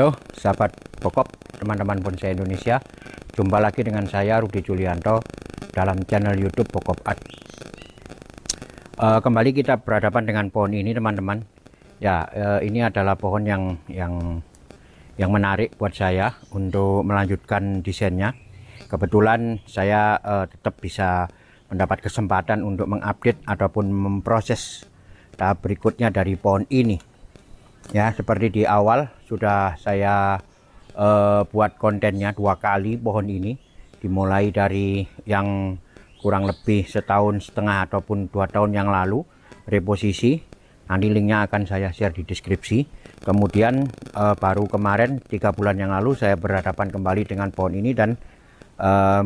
Halo sahabat pokok, teman-teman bonsai Indonesia. Jumpa lagi dengan saya Rudi Julianto dalam channel YouTube Pokok Art. Kembali kita berhadapan dengan pohon ini, teman-teman. Ya, ini adalah pohon yang menarik buat saya untuk melanjutkan desainnya. Kebetulan saya tetap bisa mendapat kesempatan untuk mengupdate ataupun memproses tahap berikutnya dari pohon ini. Ya, seperti di awal sudah saya buat kontennya 2 kali pohon ini, dimulai dari yang kurang lebih setahun setengah ataupun 2 tahun yang lalu, reposisi. Nanti linknya akan saya share di deskripsi. Kemudian baru kemarin 3 bulan yang lalu saya berhadapan kembali dengan pohon ini dan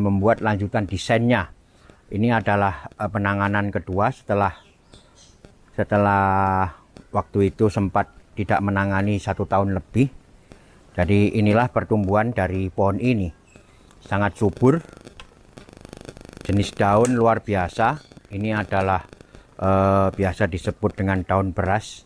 membuat lanjutan desainnya. Ini adalah penanganan kedua setelah waktu itu sempat tidak menangani 1 tahun lebih. Jadi inilah pertumbuhan dari pohon ini, sangat subur, jenis daun luar biasa. Ini adalah biasa disebut dengan daun beras.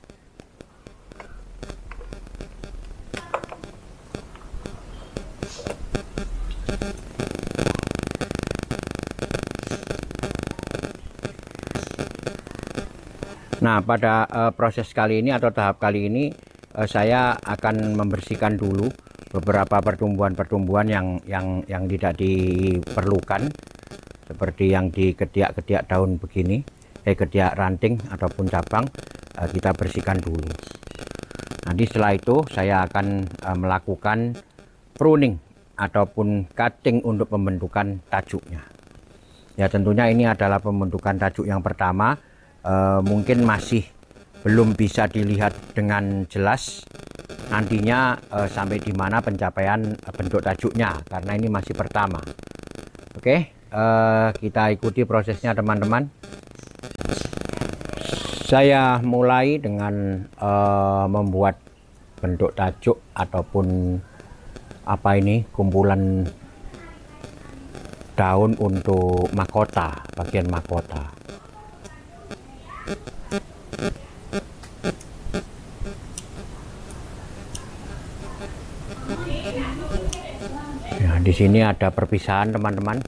Nah, pada proses kali ini atau tahap kali ini saya akan membersihkan dulu beberapa pertumbuhan-pertumbuhan yang tidak diperlukan, seperti yang di ketiak-ketiak daun begini, ketiak ranting ataupun cabang, kita bersihkan dulu. Nanti setelah itu saya akan melakukan pruning ataupun cutting untuk pembentukan tajuknya. Ya, tentunya ini adalah pembentukan tajuk yang pertama. Mungkin masih belum bisa dilihat dengan jelas nantinya sampai di mana pencapaian bentuk tajuknya, karena ini masih pertama. Oke, kita ikuti prosesnya, teman-teman. Saya mulai dengan membuat bentuk tajuk ataupun kumpulan daun untuk mahkota, bagian mahkota. Nah, di sini ada perpisahan, teman-teman,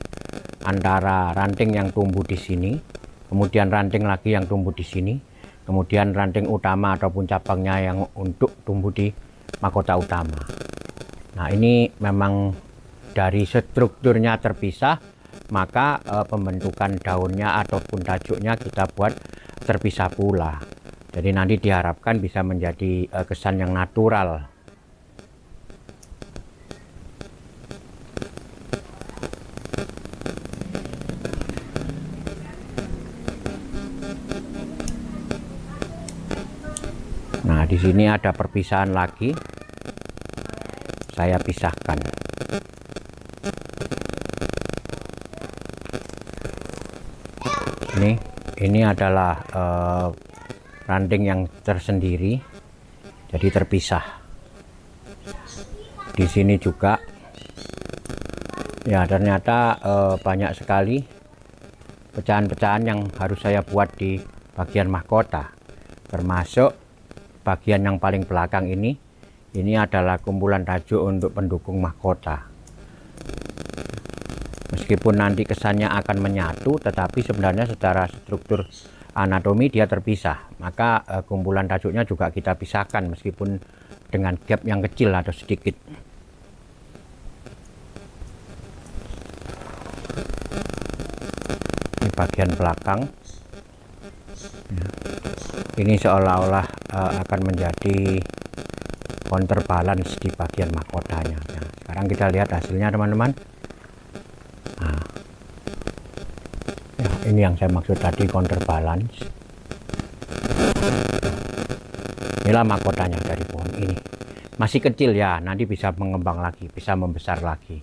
antara ranting yang tumbuh di sini, kemudian ranting lagi yang tumbuh di sini, kemudian ranting utama ataupun cabangnya yang untuk tumbuh di mahkota utama. Nah, ini memang dari strukturnya terpisah, maka pembentukan daunnya ataupun tajuknya kita buat terpisah pula. Jadi nanti diharapkan bisa menjadi kesan yang natural. Nah, di sini ada perpisahan lagi. Saya pisahkan. Ini adalah ranting yang tersendiri, jadi terpisah. Di sini juga, ya, ternyata banyak sekali pecahan-pecahan yang harus saya buat di bagian mahkota, termasuk bagian yang paling belakang ini. Ini adalah kumpulan tajuk untuk pendukung mahkota. Meskipun nanti kesannya akan menyatu, tetapi sebenarnya secara struktur anatomi dia terpisah. Maka kumpulan tajuknya juga kita pisahkan meskipun dengan gap yang kecil atau sedikit. Ini bagian belakang. Ini seolah-olah akan menjadi counterbalance di bagian mahkotanya. Nah, sekarang kita lihat hasilnya, teman-teman. Nah, ya, ini yang saya maksud tadi, counterbalance. Inilah mahkotanya dari pohon ini. Masih kecil ya, nanti bisa mengembang lagi, bisa membesar lagi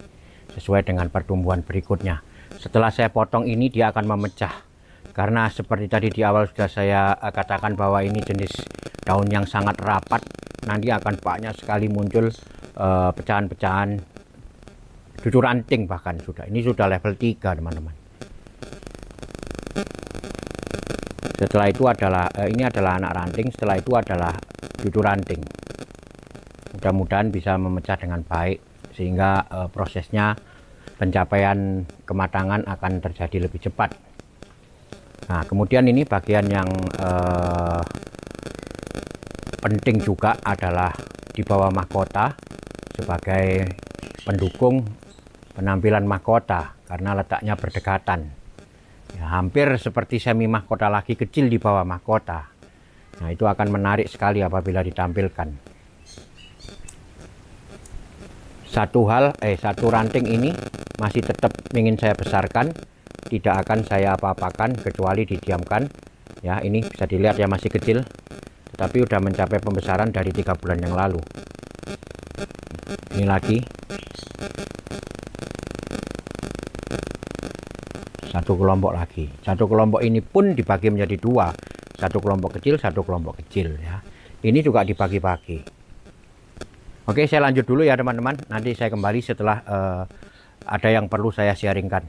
sesuai dengan pertumbuhan berikutnya. Setelah saya potong ini, dia akan memecah, karena seperti tadi di awal sudah saya katakan bahwa ini jenis daun yang sangat rapat. Nanti akan banyak sekali muncul pecahan-pecahan cucu ranting, bahkan ini sudah level 3, teman-teman. Setelah itu adalah ini adalah anak ranting, setelah itu adalah cucu ranting. mudah-mudahan bisa memecah dengan baik sehingga prosesnya pencapaian kematangan akan terjadi lebih cepat. Nah, kemudian ini bagian yang penting juga adalah di bawah mahkota sebagai pendukung penampilan mahkota karena letaknya berdekatan. Ya, hampir seperti semi mahkota lagi kecil di bawah mahkota. Nah, itu akan menarik sekali apabila ditampilkan. Satu ranting ini masih tetap ingin saya besarkan, tidak akan saya apa-apakan kecuali didiamkan. Ya, ini bisa dilihat ya masih kecil, tetapi sudah mencapai pembesaran dari 3 bulan yang lalu. Ini lagi satu kelompok lagi. Satu kelompok ini pun dibagi menjadi 2, satu kelompok kecil, satu kelompok kecil ya. Ini juga dibagi-bagi. Oke, saya lanjut dulu ya teman-teman. Nanti saya kembali setelah ada yang perlu saya sharingkan.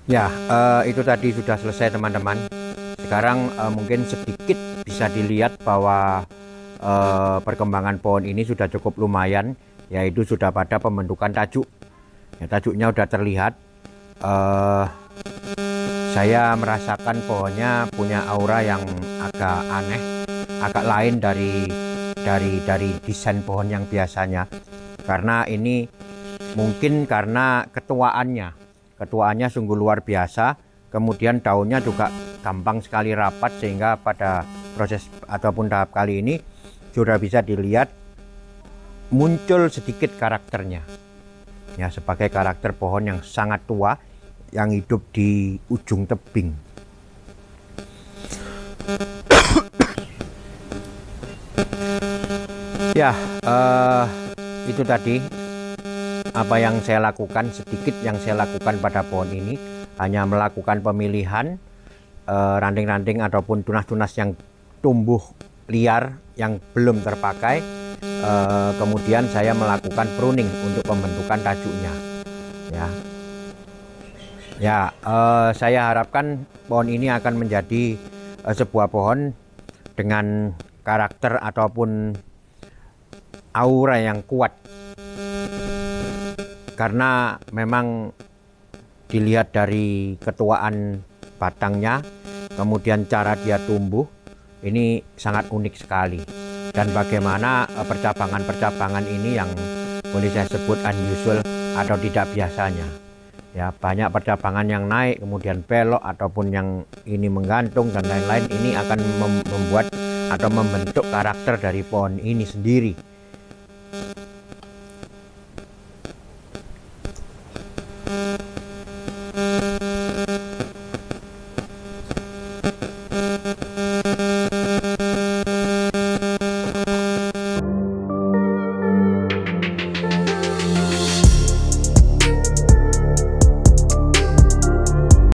Ya, itu tadi sudah selesai teman-teman. Sekarang mungkin sedikit bisa dilihat bahwa perkembangan pohon ini sudah cukup lumayan, yaitu sudah pada pembentukan tajuk. Ya, tajuknya sudah terlihat. Saya merasakan pohonnya punya aura yang agak aneh, agak lain dari desain pohon yang biasanya. Karena ini mungkin karena ketuaannya sungguh luar biasa, kemudian daunnya juga gampang sekali rapat sehingga pada proses ataupun tahap kali ini sudah bisa dilihat muncul sedikit karakternya ya, sebagai karakter pohon yang sangat tua yang hidup di ujung tebing. Ya, itu tadi apa yang saya lakukan, sedikit yang saya lakukan pada pohon ini, hanya melakukan pemilihan ranting-ranting ataupun tunas-tunas yang tumbuh liar yang belum terpakai. Kemudian saya melakukan pruning untuk pembentukan tajuknya. Saya harapkan pohon ini akan menjadi sebuah pohon dengan karakter ataupun aura yang kuat. Karena memang dilihat dari ketuaan batangnya, kemudian cara dia tumbuh, ini sangat unik sekali. Dan bagaimana percabangan-percabangan ini yang boleh saya sebut unusual atau tidak biasanya. Ya, banyak percabangan yang naik, kemudian belok, ataupun yang ini menggantung dan lain-lain. Ini akan membuat atau membentuk karakter dari pohon ini sendiri.